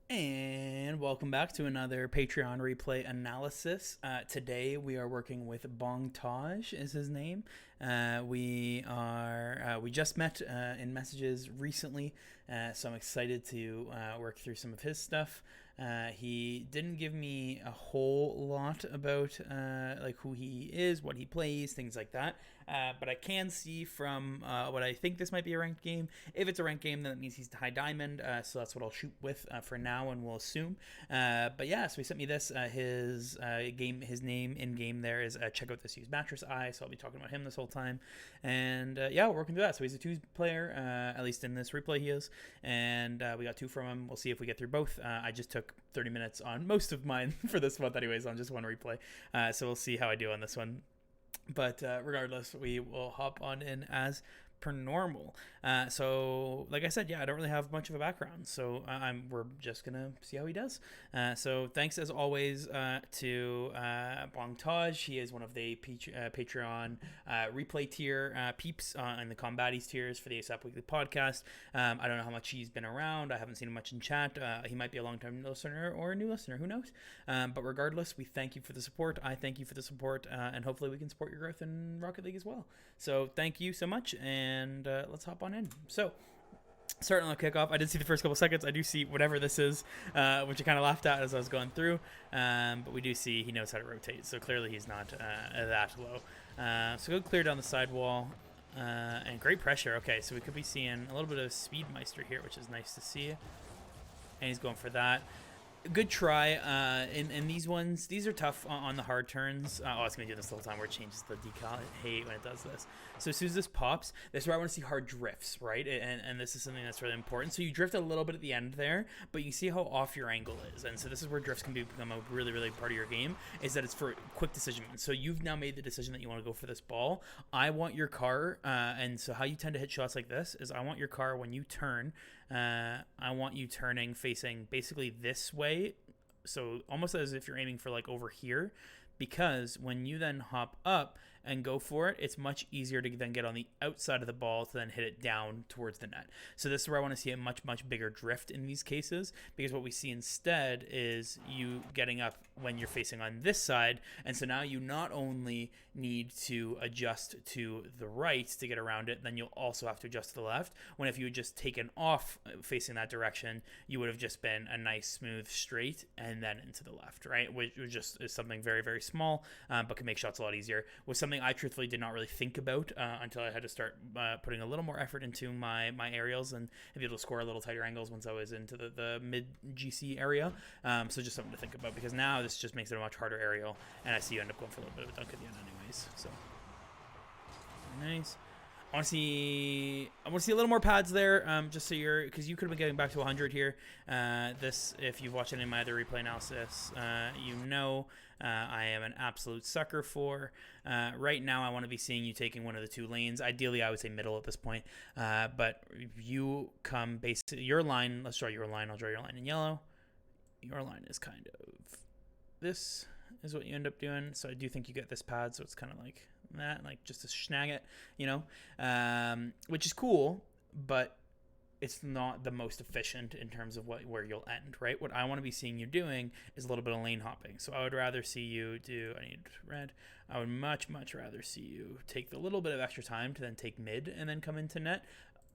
And welcome back to another Patreon replay analysis. Today we are working with BongTage is his name. We just met in messages recently, so I'm excited to work through some of his stuff. He didn't give me a whole lot about like who he is, what he plays, things like that. But I can see from what I think this might be a ranked game. If it's a ranked game, then that means he's high diamond. So that's what I'll shoot with for now, and we'll assume. But yeah, so he sent me this. His name in game there is check out this used mattress eye. So I'll be talking about him this whole time. And yeah, we're working through that. So he's a 2 player, at least in this replay he is. And we got 2 from him. We'll see if we get through both. I just took 30 minutes on most of mine for this month, anyways, on just one replay. So we'll see how I do on this one. But regardless, we will hop on in as per normal. So like I said, yeah, I don't really have much of a background, so we're just gonna see how he does. So thanks as always to BongTage. He is one of the Patreon replay tier peeps in the Combaties tiers for the ASAP Weekly podcast. I don't know how much he's been around. I haven't seen him much in chat. He might be a long-time listener or a new listener, who knows. But regardless, we thank you for the support. I thank you for the support, and hopefully we can support your growth in Rocket League as well. So thank you so much, and let's hop on in. So starting on the kickoff, I did see the first couple seconds. I do see whatever this is, which I kind of laughed at as I was going through. But we do see he knows how to rotate, so clearly he's not that low. So go clear down the side wall. And great pressure. Okay, so we could be seeing a little bit of Speedmeister here, which is nice to see. And he's going for that. Good try. In these ones, these are tough on the hard turns. It's going to do this the whole time where it changes the decal. I hate when it does this. So as soon as this pops, this is where I want to see hard drifts, right? And this is something that's really important. So you drift a little bit at the end there, but you see how off your angle is. And so this is where drifts can become a really, really part of your game, is that it's for quick decision. So you've now made the decision that you want to go for this ball. I want your car, and so how you tend to hit shots like this is I want your car when you turn, I want you turning facing basically this way, so almost as if you're aiming for like over here, because when you then hop up and go for it, it's much easier to then get on the outside of the ball to then hit it down towards the net. So this is where I want to see a much, much bigger drift in these cases, because what we see instead is you getting up when you're facing on this side. And so now you not only need to adjust to the right to get around it, then you'll also have to adjust to the left, when if you had just taken off facing that direction, you would have just been a nice smooth straight and then into the left, right? Which just is something very, very small, but can make shots a lot easier. With something I truthfully did not really think about until I had to start putting a little more effort into my aerials and be able to score a little tighter angles once I was into the mid GC area. So just something to think about, because now this just makes it a much harder aerial, and I see you end up going for a little bit of a dunk at the end anyways. So nice. I want to see a little more pads there, just so because you could have been getting back to 100 here. This, if you've watched any of my other replay analysis, I am an absolute sucker for. Right now, I want to be seeing you taking one of the 2 lanes. Ideally, I would say middle at this point. But you come basically your line. Let's draw your line. I'll draw your line in yellow. Your line is kind of this is what you end up doing. So I do think you get this pad, so it's kind of like that, like just to snag it, which is cool, but it's not the most efficient in terms of where you'll end, right? What I want to be seeing you doing is a little bit of lane hopping. So I would rather see you do, I need red. I would much, much rather see you take the little bit of extra time to then take mid and then come into net.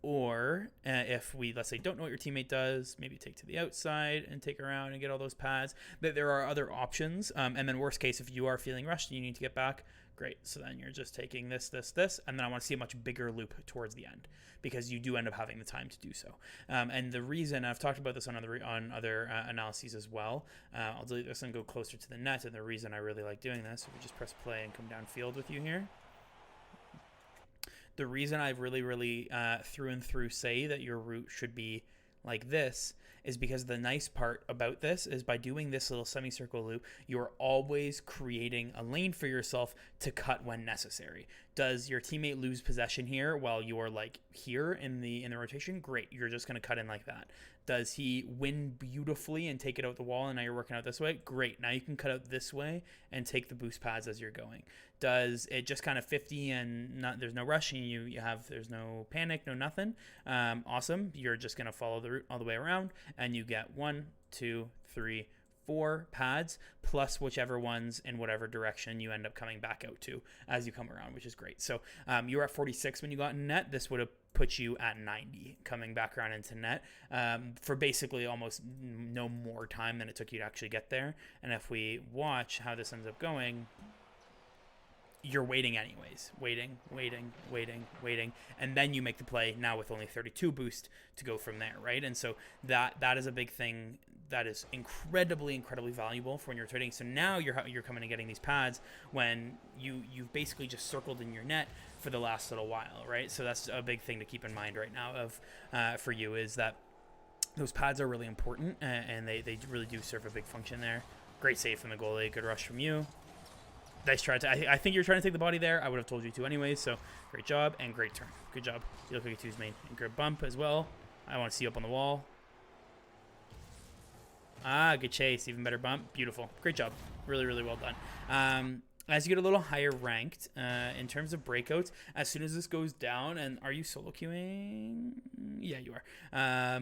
Or if we, let's say, don't know what your teammate does, maybe take to the outside and take around and get all those pads. But there are other options. And then worst case, if you are feeling rushed and you need to get back, great. So then you're just taking this, and then I want to see a much bigger loop towards the end, because you do end up having the time to do so. And the reason, I've talked about this on other analyses as well. I'll delete this and go closer to the net. And the reason I really like doing this, if we just press play and come downfield with you here. The reason I really, really through and through say that your route should be like this is because the nice part about this is by doing this little semicircle loop, you're always creating a lane for yourself to cut when necessary. Does your teammate lose possession here while you're like here in the rotation? Great, you're just going to cut in like that. Does he win beautifully and take it out the wall, and now you're working out this way? Great, now you can cut out this way and take the boost pads as you're going. Does it just kind of 50 and there's no rushing, there's no panic, no nothing? Awesome, you're just going to follow the route all the way around, and you get 1, 2, 3, 4 pads plus whichever ones in whatever direction you end up coming back out to as you come around, which is great. So you were at 46 when you got in net. This would have put you at 90 coming back around into net for basically almost no more time than it took you to actually get there. And if we watch how this ends up going, you're waiting anyways, waiting, and then you make the play now with only 32 boost to go from there, right? And so that is a big thing that is incredibly valuable for when you're trading. So now you're coming and getting these pads when you've basically just circled in your net for the last little while, right? So that's a big thing to keep in mind right now for you, is that those pads are really important, and they really do serve a big function there. Great save from the goalie, good rush from you. Nice try. I think you're trying to take the body there. I would have told you to anyways, so great job and great turn. Good job. You look like a two's main. And good bump as well. I want to see you up on the wall. Good chase. Even better bump. Beautiful. Great job. Really well done. As you get a little higher ranked in terms of breakouts, as soon as this goes down, and are you solo queuing? Yeah, you are.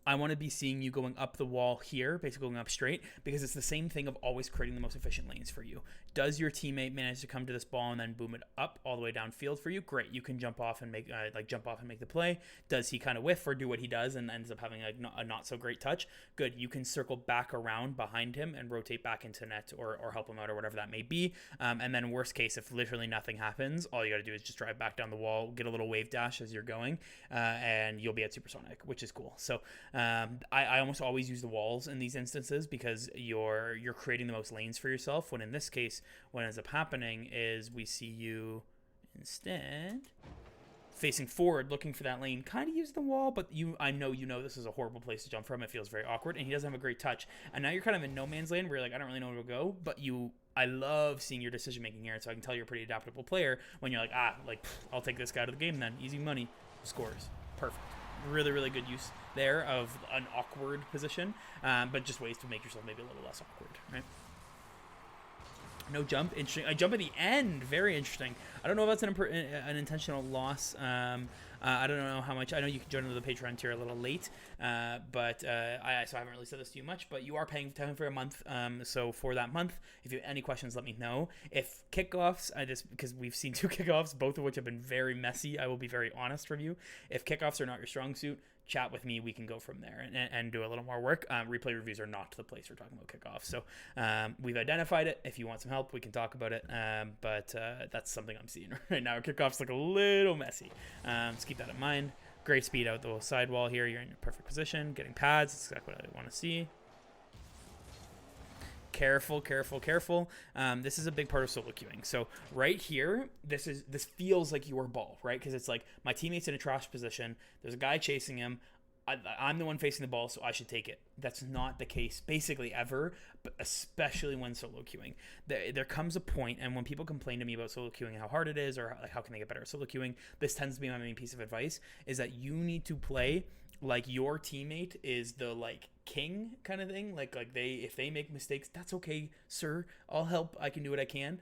I want to be seeing you going up the wall here, basically going up straight, because it's the same thing of always creating the most efficient lanes for you. Does your teammate manage to come to this ball and then boom it up all the way downfield for you? Great, you can jump off and make the play. Does he kind of whiff or do what he does and ends up having a not so great touch? Good, you can circle back around behind him and rotate back into net or help him out or whatever that may be. And then worst case, if literally nothing happens, all you got to do is just drive back down the wall, get a little wave dash as you're going, and you'll be at supersonic, which is cool. So I almost always use the walls in these instances because you're creating the most lanes for yourself, when in this case what ends up happening is we see you instead facing forward looking for that lane, kind of use the wall, but I know this is a horrible place to jump from. It feels very awkward, and he doesn't have a great touch, and now you're kind of in no man's land where you're like, I don't really know where to go, but I love seeing your decision making here, and so I can tell you're a pretty adaptable player when you're like, I'll take this guy to the game then, easy money, scores, perfect. Really good use there of an awkward position, but just ways to make yourself maybe a little less awkward, right? No jump, interesting. A jump at the end, very interesting. I don't know if that's an intentional loss. I don't know how much. I know you can join into the Patreon tier a little late, but so I haven't really said this to you much, but you are paying for a month. So for that month, if you have any questions, let me know. If kickoffs, because we've seen 2 kickoffs, both of which have been very messy, I will be very honest with you. If kickoffs are not your strong suit, chat with me. We can go from there and do a little more work. Replay reviews are not the place for talking about kickoffs. So we've identified it. If you want some help, we can talk about it. But that's something I'm seeing right now. Kickoffs look a little messy. Let's keep that in mind. Great speed out the sidewall here. You're in your perfect position. Getting pads. That's exactly what I want to see. Careful. This is a big part of solo queuing. So right here, this feels like your ball, right? Because it's like my teammate's in a trash position. There's a guy chasing him. I'm the one facing the ball, so I should take it. That's not the case basically ever, but especially when solo queuing. There comes a point, and when people complain to me about solo queuing and how hard it is, or like how can they get better at solo queuing, this tends to be my main piece of advice, is that you need to play like your teammate is the king kind of thing. If they make mistakes, that's okay, sir. I'll help. I can do what I can.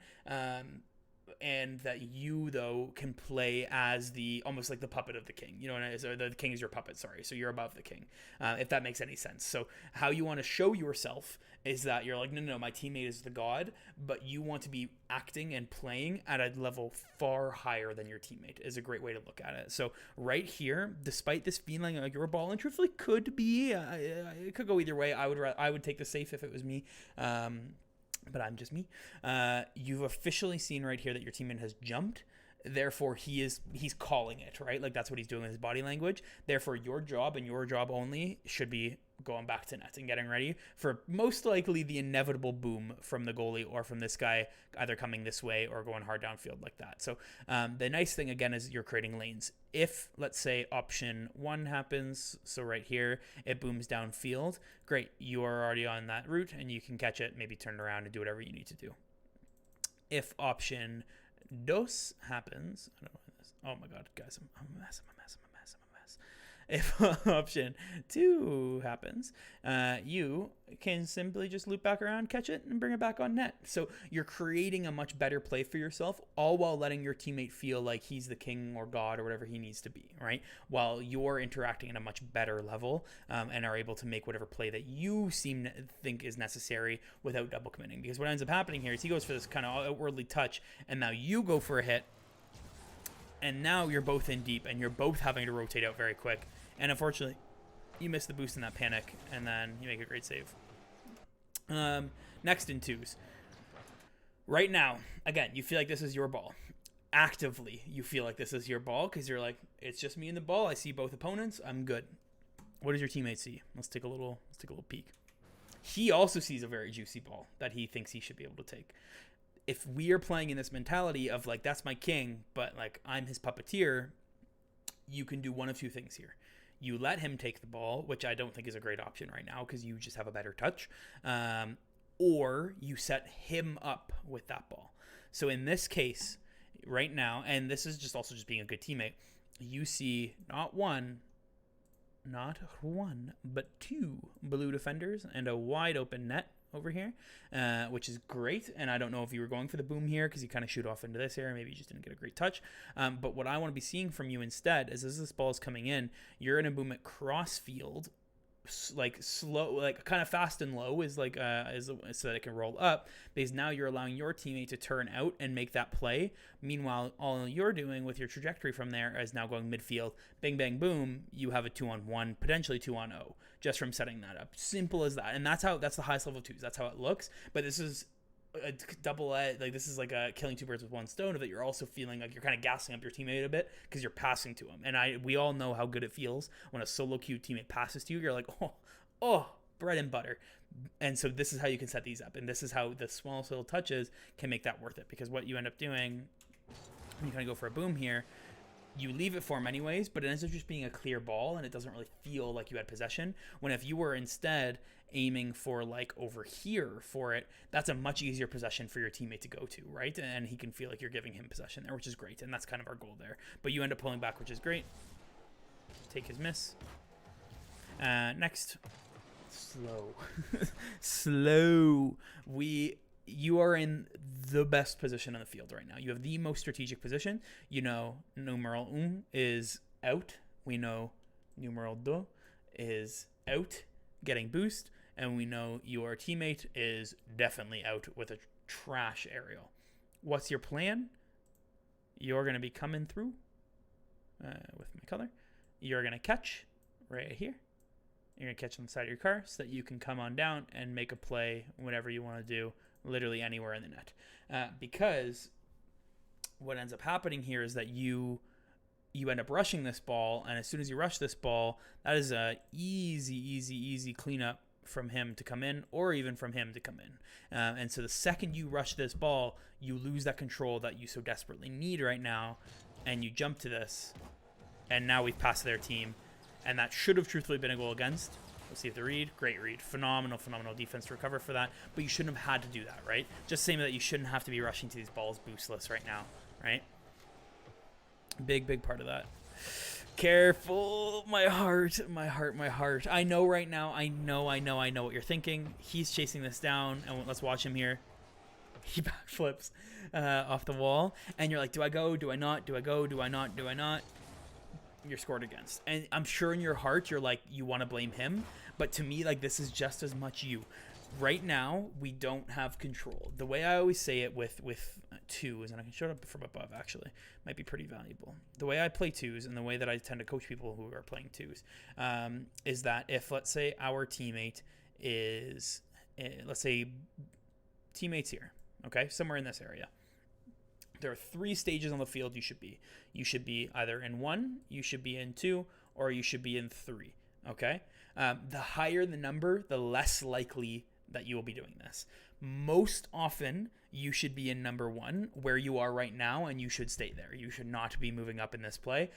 And that you though can play as almost like the puppet of the king, so the king is your puppet, sorry, so you're above the king, if that makes any sense. So how you want to show yourself is that you're like, no, my teammate is the god, but you want to be acting and playing at a level far higher than your teammate is a great way to look at it. So right here, despite this feeling like your ball, and truthfully could be, it could go either way. I would take the safe if it was me. But I'm just me. You've officially seen right here that your teammate has jumped. Therefore, he's calling it, right? Like that's what he's doing with his body language. Therefore, your job and your job only should be going back to net and getting ready for most likely the inevitable boom from the goalie or from this guy either coming this way or going hard downfield like that. So the nice thing again is you're creating lanes. If let's say option 1 happens, so right here it booms downfield, great, you are already on that route and you can catch it, maybe turn around and do whatever you need to do. If option Dos happens. I don't know what this. Oh my god, guys, I'm a mess. I'm a mess. I'm a mess. I'm a mess. If option 2 happens, you can simply just loop back around, catch it, and bring it back on net. So you're creating a much better play for yourself, all while letting your teammate feel like he's the king or god or whatever he needs to be, right? While you're interacting at a much better level, and are able to make whatever play that you think is necessary without double committing. Because what ends up happening here is he goes for this kind of outwardly touch, and now you go for a hit, and now you're both in deep, and you're both having to rotate out very quick. And unfortunately, you miss the boost in that panic, and then you make a great save. Next in twos. Right now, again, you feel like this is your ball. Actively, you feel like this is your ball because you're like, it's just me and the ball. I see both opponents. I'm good. What does your teammate see? Let's take a little peek. He also sees a very juicy ball that he thinks he should be able to take. If we are playing in this mentality of like, that's my king, but like I'm his puppeteer, you can do one of two things here. You let him take the ball, which I don't think is a great option right now because you just have a better touch, or you set him up with that ball. So in this case, right now, and this is just also just being a good teammate, you see not one, but 2 blue defenders and a wide open net over here, which is great. And I don't know if you were going for the boom here because you kind of shoot off into this area. Maybe you just didn't get a great touch. But what I want to be seeing from you instead is as this ball is coming in, you're going to boom it cross field, like slow, like kind of fast and low is like so that it can roll up, because now you're allowing your teammate to turn out and make that play. Meanwhile, all you're doing with your trajectory from there is now going midfield, bang bang boom, you have a 2-on-1, potentially 2-on-0 just from setting that up. Simple as that. And that's the highest level of twos. That's how it looks. But this is a double edge, like this is like a killing 2 birds with 1 stone, of that you're also feeling like you're kind of gassing up your teammate a bit because you're passing to him. And we all know how good it feels when a solo queue teammate passes to you. You're like, oh, bread and butter. And so this is how you can set these up, and this is how the smallest little touches can make that worth it. Because what you end up doing when you kind of go for a boom here, you leave it for him anyways, but it ends up just being a clear ball, and it doesn't really feel like you had possession. When if you were instead aiming for like over here for it, that's a much easier possession for your teammate to go to, right? And he can feel like you're giving him possession there, which is great. And that's kind of our goal there. But you end up pulling back, which is great. Take his miss. Next. Slow. You are in the best position on the field right now. You have the most strategic position. You know, numeral 1 is out. We know numeral 2 is out, getting boost. And we know your teammate is definitely out with a trash aerial. What's your plan? You're going to be coming through with my color. You're going to catch right here. You're going to catch on the side of your car so that you can come on down and make a play, whatever you want to do, literally anywhere in the net. Because what ends up happening here is that you end up rushing this ball, and as soon as you rush this ball, that is a easy cleanup from him to come in, or even from him to come in. And so the second you rush this ball, you lose that control that you so desperately need right now, and you jump to this, and now we've passed their team, and that should have truthfully been a goal against. Let's see if the read. Great read. Phenomenal defense to recover for that. But you shouldn't have had to do that, right? Just saying that you shouldn't have to be rushing to these balls boostless right now, right? Big part of that. Careful. My heart. I know right now. I know what you're thinking. He's chasing this down. And let's watch him here. He backflips off the wall. And you're like, do I go? Do I not? Do I go? Do I not? Do I not? You're scored against. And I'm sure in your heart you're like, you want to blame him, but to me, like, this is just as much you. Right now we don't have control. The way I always say it with twos, and I can show it up from above, actually might be pretty valuable. The way I play twos, and the way that I tend to coach people who are playing twos, is that if, let's say, our teammate is let's say teammates here, okay, somewhere in this area, there are 3 stages on the field you should be. You should be either in 1, you should be in 2, or you should be in 3, okay? The higher the number, the less likely that you will be doing this. Most often, you should be in number 1, where you are right now, and you should stay there. You should not be moving up in this play,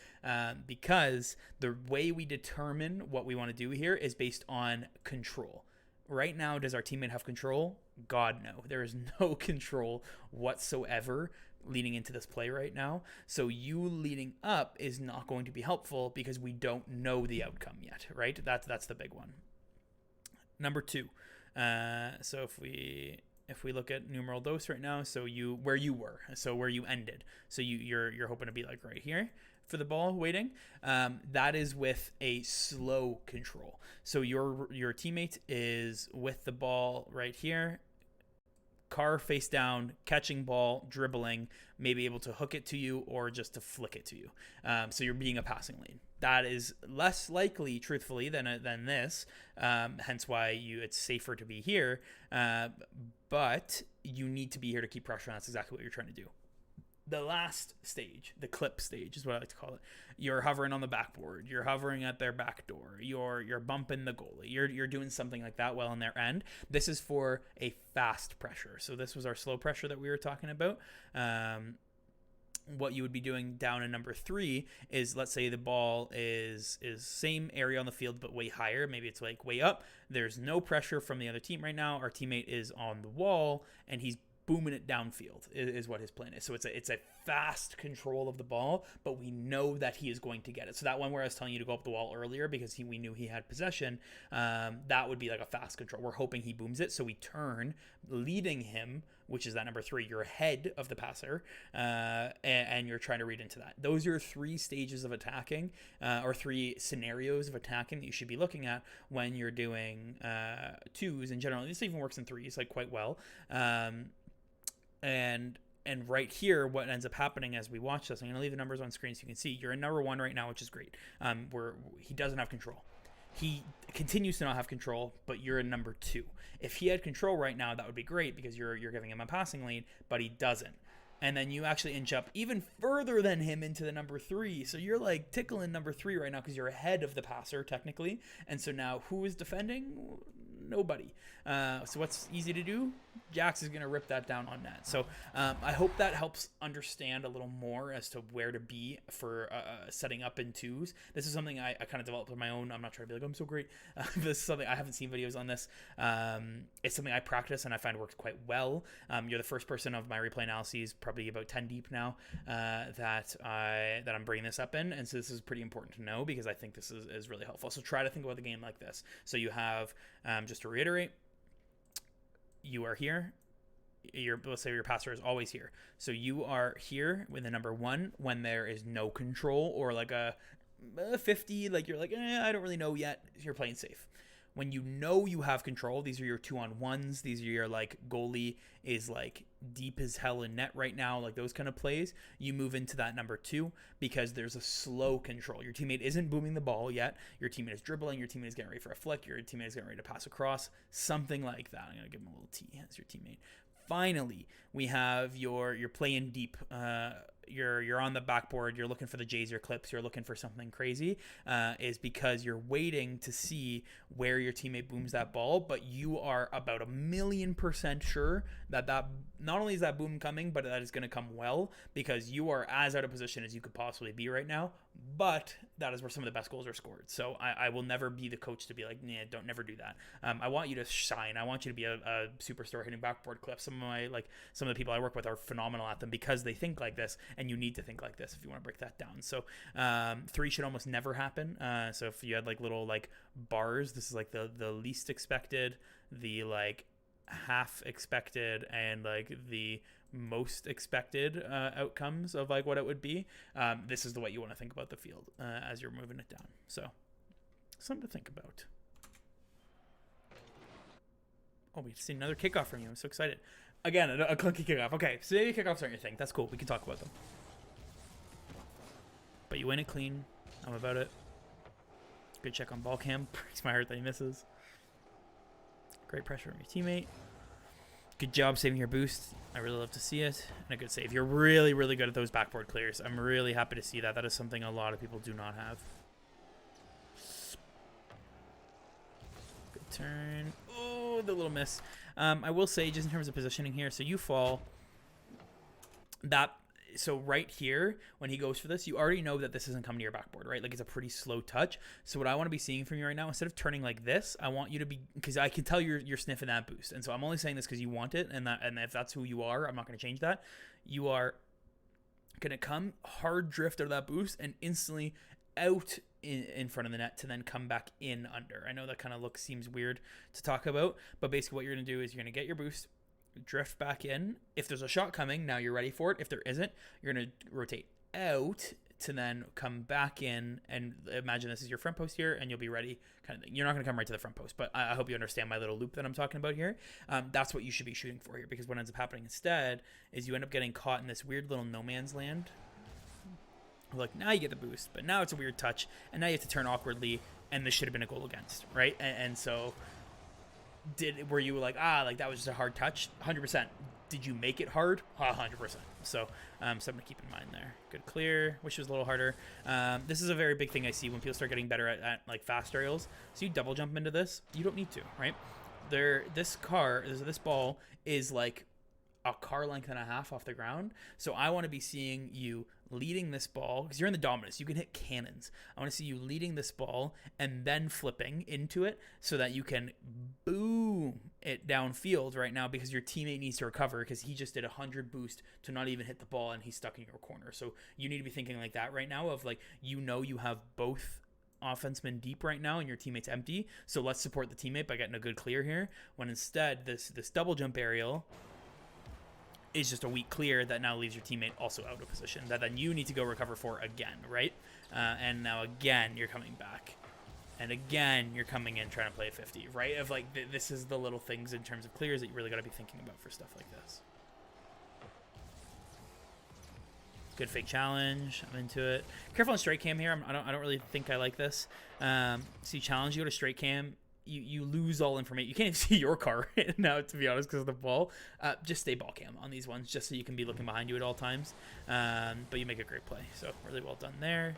because the way we determine what we want to do here is based on control. Right now, does our teammate have control? God, no. There is no control whatsoever leading into this play right now. So you leading up is not going to be helpful because we don't know the outcome yet, right? That's the big one. Number 2. So if we look at numeral dos right now, so where you were, so where you ended, so you're hoping to be like right here for the ball waiting. That is with a slow control. So your teammate is with the ball right here, car face down, catching ball, dribbling, maybe able to hook it to you or just to flick it to you. So you're being a passing lane. That is less likely, truthfully, than this. Hence why it's safer to be here. But you need to be here to keep pressure on. That's exactly what you're trying to do. The last stage, the clip stage is what I like to call it. You're hovering on the backboard. You're hovering at their back door. You're bumping the goalie. You're doing something like that well on their end. This is for a fast pressure. So this was our slow pressure that we were talking about. What you would be doing down in number 3 is, let's say the ball is same area on the field but way higher. Maybe it's like way up. There's no pressure from the other team right now. Our teammate is on the wall and he's booming it downfield is what his plan is. So it's a fast control of the ball, but we know that he is going to get it. So that one where I was telling you to go up the wall earlier because we knew he had possession, that would be like a fast control. We're hoping he booms it, so we turn, leading him, which is that number 3. You're ahead of the passer, and you're trying to read into that. Those are 3 stages of attacking, or 3 scenarios of attacking that you should be looking at when you're doing 2s in general. This even works in 3s like quite well. And right here, what ends up happening as we watch this, I'm going to leave the numbers on screen so you can see. You're in number 1 right now, which is great. He doesn't have control. He continues to not have control, but you're in number 2. If he had control right now, that would be great because you're giving him a passing lead, but he doesn't. And then you actually inch up even further than him into the number 3. So you're like tickling number 3 right now because you're ahead of the passer technically. And so now who is defending? Nobody. So what's easy to do? Jax is going to rip that down on net. So I hope that helps understand a little more as to where to be for setting up in 2s. This is something I kind of developed on my own. I'm not trying to be like, I'm so great. This is something I haven't seen videos on this. It's something I practice and I find works quite well. You're the first person of my replay analyses, probably about 10 deep now, that I'm bringing this up in. And so this is pretty important to know because I think this is really helpful. So try to think about the game like this. So you have, just to reiterate, you are here. Let's say your passer is always here. So you are here with the number 1 when there is no control or like a 50, like you're like, I don't really know yet. You're playing safe. When you know you have control, these are your 2-on-1s. These are your like goalie is like deep as hell in net right now, like those kind of plays. You move into that number 2 because there's a slow control. Your teammate isn't booming the ball yet. Your teammate is dribbling. Your teammate is getting ready for a flick. Your teammate is getting ready to pass across. Something like that. I'm going to give him a little T as your teammate. Finally, we have you're playing deep. You're on the backboard. You're looking for the Jays or clips. You're looking for something crazy. Is because you're waiting to see where your teammate booms that ball, but you are about 1,000,000% sure that not only is that boom coming, but that is going to come well because you are as out of position as you could possibly be right now. But that is where some of the best goals are scored. So I will never be the coach to be like, nah, don't never do that. I want you to shine. I want you to be a superstar hitting backboard clips. Some of the people I work with are phenomenal at them because they think like this, and you need to think like this if you want to break that down. So 3 should almost never happen. So if you had like little like bars, this is like the least expected, the like half expected, and like the most expected outcomes of like what it would be. This is the way you want to think about the field as you're moving it down. So something to think about. Oh, we just see another kickoff from you. I'm so excited. Again, a clunky kickoff. Okay, so maybe kickoffs aren't your thing. That's cool. We can talk about them. But you win it clean. I'm about it. Good check on ball cam. Breaks my heart that he misses. Great pressure on your teammate. Good job saving your boost. I really love to see it. And a good save. You're really, really good at those backboard clears. I'm really happy to see that. That is something a lot of people do not have. Good turn. Oh, the little miss. I will say, just in terms of positioning here, so you fall. So right here, when he goes for this, you already know that this isn't coming to your backboard, right? Like it's a pretty slow touch. So what I want to be seeing from you right now, instead of turning like this, I want you to be, because I can tell you're sniffing that boost. And so I'm only saying this because you want it, and if that's who you are, I'm not going to change that. You are Gonna come hard drift out of that boost and instantly out in front of the net to then come back in under. I know that kind of seems weird to talk about, but basically what you're gonna do is you're gonna get your boost, drift back in. If there's a shot coming, now you're ready for it. If there isn't, you're gonna rotate out to then come back in, and imagine this is your front post here, and you'll be ready kind of thing. You're not going to come right to the front post, but I hope you understand my little loop that I'm talking about here. That's what you should be shooting for here, because what ends up happening instead is you end up getting caught in this weird little no man's land. Like, now you get the boost, but now it's a weird touch, and now you have to turn awkwardly, and this should have been a goal against, right? And so were you like, that was just a hard touch? 100%. Did you make it hard? 100%. So something to keep in mind there. Good clear. Wish it was a little harder. This is a very big thing I see when people start getting better at like fast aerials. So you double jump into this. You don't need to, right? This ball is like a car length and a half off the ground. So I want to be seeing you leading this ball, because you're in the dominus. You can hit cannons. I want to see you leading this ball and then flipping into it so that you can boom it downfield right now, because your teammate needs to recover because he just did 100 boost to not even hit the ball and he's stuck in your corner. So you need to be thinking like that right now of like, you have both offensemen deep right now and your teammate's empty. So let's support the teammate by getting a good clear here, when instead this double jump aerial is just a weak clear that now leaves your teammate also out of position that then you need to go recover for again, right? And now again, you're coming back. And again, you're coming in trying to play a 50, right? Of like, this is the little things in terms of clears that you really got to be thinking about for stuff like this. Good fake challenge. I'm into it. Careful on straight cam here. I don't really think I like this. See challenge, you go to straight cam. You lose all information. You can't even see your car now, to be honest, because of the ball. Just stay ball cam on these ones, just so you can be looking behind you at all times. But you make a great play, so really well done there.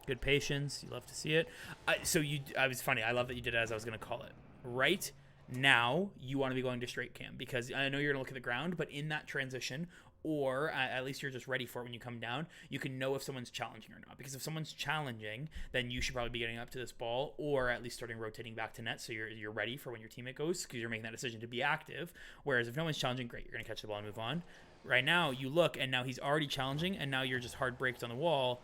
Good patience. You love to see it. I was funny. I love that you did it as I was going to call it. Right now, you want to be going to straight cam, because I know you're going to look at the ground, but in that transition, or at least you're just ready for it when you come down, you can know if someone's challenging or not. Because if someone's challenging, then you should probably be getting up to this ball, or at least starting rotating back to net, so you're ready for when your teammate goes, because you're making that decision to be active. Whereas if no one's challenging, great, you're going to catch the ball and move on. Right now, you look, and now he's already challenging, and now you're just hard braked on the wall,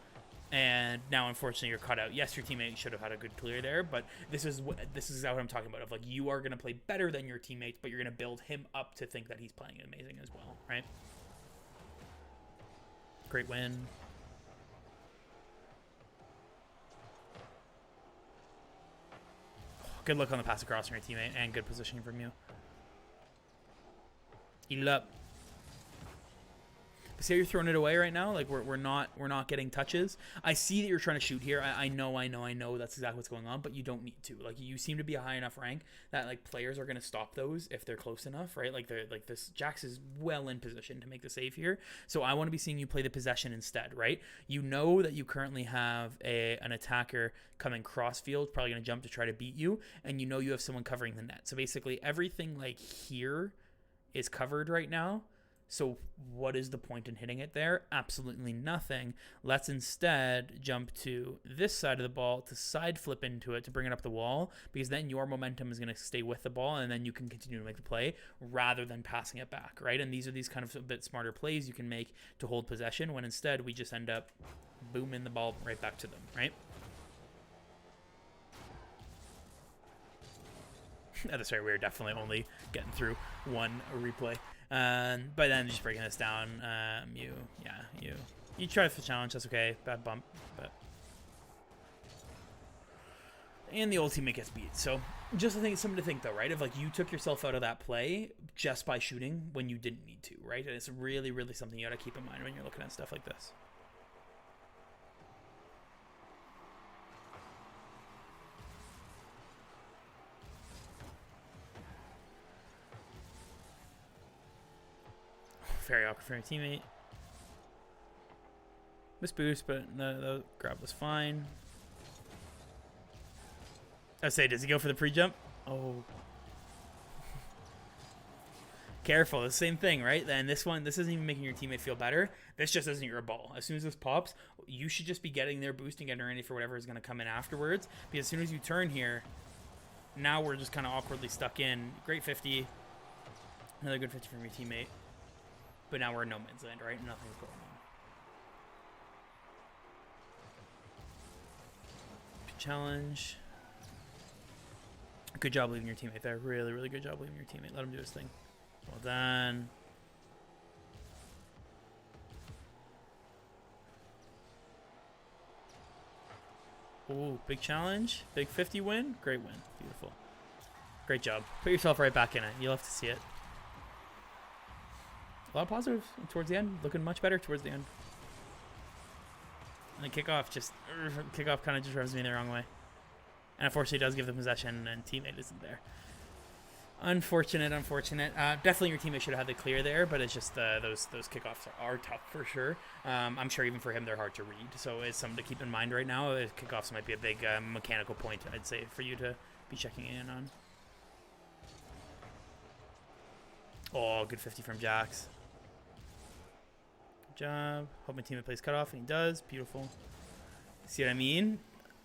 and now unfortunately you're cut out. Yes, your teammate should have had a good clear there, but this is exactly what I'm talking about. Of like, you are going to play better than your teammates, but you're going to build him up to think that he's playing amazing as well, right? Great win. Good look on the pass across from your teammate, and good positioning from you. Eat it up. See how you're throwing it away right now? Like, we're not getting touches. I see that you're trying to shoot here. I know that's exactly what's going on, but you don't need to. Like, you seem to be a high enough rank that like players are going to stop those if they're close enough, right? Like, this Jax is well in position to make the save here. So I want to be seeing you play the possession instead, right? You know that you currently have an attacker coming cross field, probably going to jump to try to beat you, and you know you have someone covering the net. So basically everything like here is covered right now. So what is the point in hitting it there? Absolutely nothing. Let's instead jump to this side of the ball to side flip into it to bring it up the wall, because then your momentum is going to stay with the ball, and then you can continue to make the play rather than passing it back, right? And these are these kind of a bit smarter plays you can make to hold possession, when instead we just end up booming the ball right back to them, right? Sorry, we were definitely only getting through one replay. But then just breaking this down, you try for the challenge, that's okay. Bad bump, but and the old teammate gets beat. So just something to think though, right? Of like, you took yourself out of that play just by shooting when you didn't need to, right? And it's really, really something you got to keep in mind when you're looking at stuff like this. Very awkward for your teammate. Miss boost, but the grab was fine. I say, does he go for the pre-jump? Oh. Careful, the same thing, right? Then this isn't even making your teammate feel better. This just isn't your ball. As soon as this pops, you should just be getting their boost and getting ready for whatever is going to come in afterwards. Because as soon as you turn here, now we're just kind of awkwardly stuck in. Great 50. Another good 50 from your teammate. but now we're in no man's land, right? Nothing's going on. Challenge. Good job leaving your teammate there. Really, really good job leaving your teammate. Let him do his thing. Well done. Ooh, big challenge. Big 50 win. Great win. Beautiful. Great job. Put yourself right back in it. You'll have to see it. A lot of positives towards the end. Looking much better towards the end. And the kickoff kind of just rubs me the wrong way. And unfortunately does give the possession and teammate isn't there. Unfortunate. Definitely your teammate should have had the clear there, but it's just those kickoffs are tough for sure. I'm sure even for him they're hard to read. So it's something to keep in mind right now. Kickoffs might be a big mechanical point, I'd say, for you to be checking in on. Oh, good 50 from Jax. Good job. Hope my teammate plays cutoff, and he does. Beautiful. See what I mean?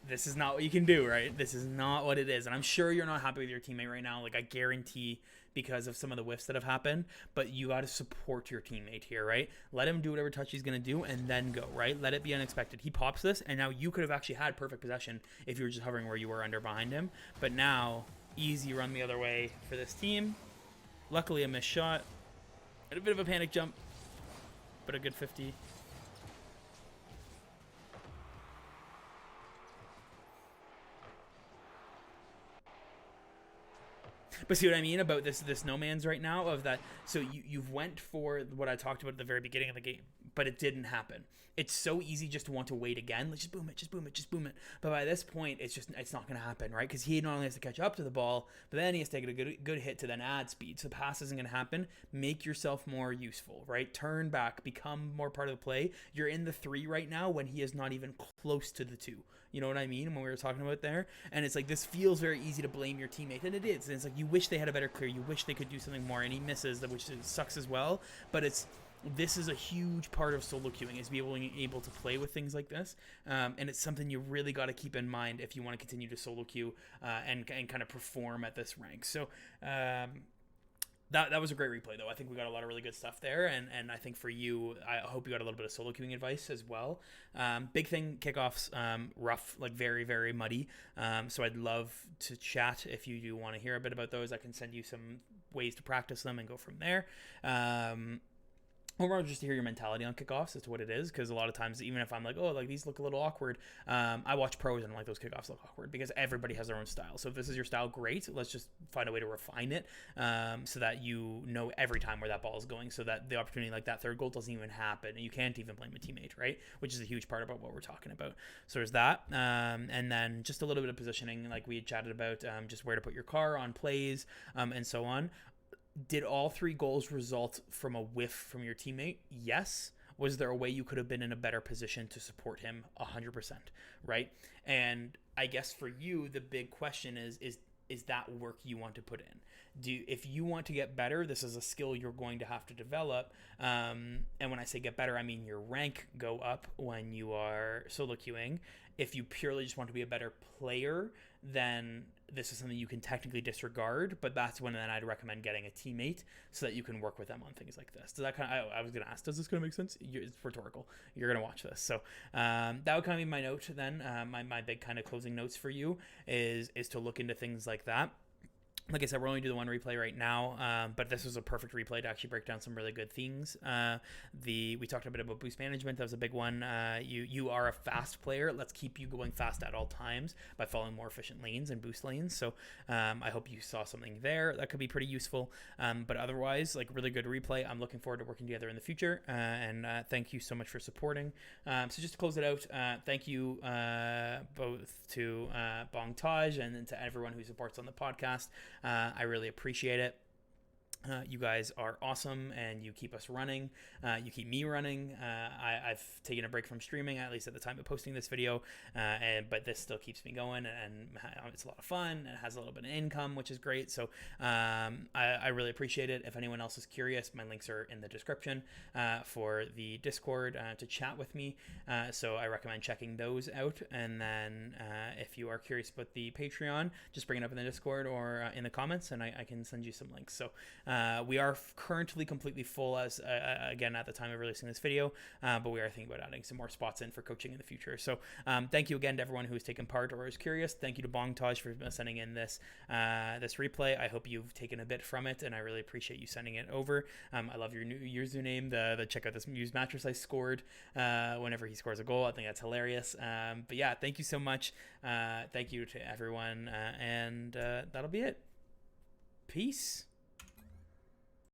This is not what you can do, right? This is not what it is. And I'm sure you're not happy with your teammate right now. Like, I guarantee, because of some of the whiffs that have happened. But you got to support your teammate here, right? Let him do whatever touch he's going to do and then go, right? Let it be unexpected. He pops this, and now you could have actually had perfect possession if you were just hovering where you were under behind him. But now, easy run the other way for this team. Luckily, a missed shot. And a bit of a panic jump, but a good 50. But see what I mean about this no man's right now of that. So you've went for what I talked about at the very beginning of the game, but it didn't happen. It's so easy just to want to wait again. Let's just boom it. But by this point, it's not going to happen, right? Because he not only has to catch up to the ball, but then he has to take a good hit to then add speed. So the pass isn't going to happen. Make yourself more useful, right? Turn back, become more part of the play. You're in the 3 right now when he is not even close to the 2. You know what I mean? When we were talking about there. And it's like, this feels very easy to blame your teammate. And it is. And it's like, you wish they had a better clear. You wish they could do something more. And he misses, which sucks as well. But this is a huge part of solo queuing, is being able to play with things like this. And it's something you really got to keep in mind if you want to continue to solo queue and kind of perform at this rank. So, That was a great replay, though. I think we got a lot of really good stuff there, and I think for you, I hope you got a little bit of solo queuing advice as well. Big thing, kickoffs, rough, like very, very muddy. So I'd love to chat if you do want to hear a bit about those. I can send you some ways to practice them and go from there. Or just to hear your mentality on kickoffs as to what it is, because a lot of times, even if I'm like, oh, like these look a little awkward, I watch pros and I'm like, those kickoffs look awkward, because everybody has their own style. So if this is your style, great. Let's just find a way to refine it so that you know every time where that ball is going, so that the opportunity like that third goal doesn't even happen, and you can't even blame a teammate, right? Which is a huge part about what we're talking about. So there's that, and then just a little bit of positioning, like we had chatted about, just where to put your car on plays, and so on. Did all 3 goals result from a whiff from your teammate? Yes. Was there a way you could have been in a better position to support him? 100%, right? And I guess for you, the big question is that work you want to put in? If you want to get better, this is a skill you're going to have to develop. And when I say get better, I mean your rank go up when you are solo queuing. If you purely just want to be a better player, then this is something you can technically disregard, but that's when then I'd recommend getting a teammate so that you can work with them on things like this. Does that I was going to ask, does this kind of make sense? It's rhetorical. You're going to watch this. So that would kind of be my note then. My big kind of closing notes for you is to look into things like that. Like I said, we're only doing the one replay right now, but this was a perfect replay to actually break down some really good things. We talked a bit about boost management. That was a big one. You are a fast player. Let's keep you going fast at all times by following more efficient lanes and boost lanes. So I hope you saw something there that could be pretty useful. But otherwise, like, really good replay. I'm looking forward to working together in the future. And thank you so much for supporting. So just to close it out, thank you both to BongTage and to everyone who supports on the podcast. I really appreciate it. You guys are awesome, and you keep us running. You keep me running. I've taken a break from streaming, at least at the time of posting this video, but this still keeps me going, and it's a lot of fun. It has a little bit of income, which is great. So I really appreciate it. If anyone else is curious, my links are in the description for the Discord to chat with me. So I recommend checking those out. And then if you are curious about the Patreon, just bring it up in the Discord or in the comments, and I can send you some links. So We are currently completely full as again at the time of releasing this video, but we are thinking about adding some more spots in for coaching in the future. So thank you again to everyone who has taken part or is curious. Thank you to BongTage for sending in this replay. I hope you've taken a bit from it, and I really appreciate you sending it over. I love your username. The check out this used mattress I scored whenever he scores a goal. I think that's hilarious. But yeah, thank you so much. Thank you to everyone, and that'll be it. Peace.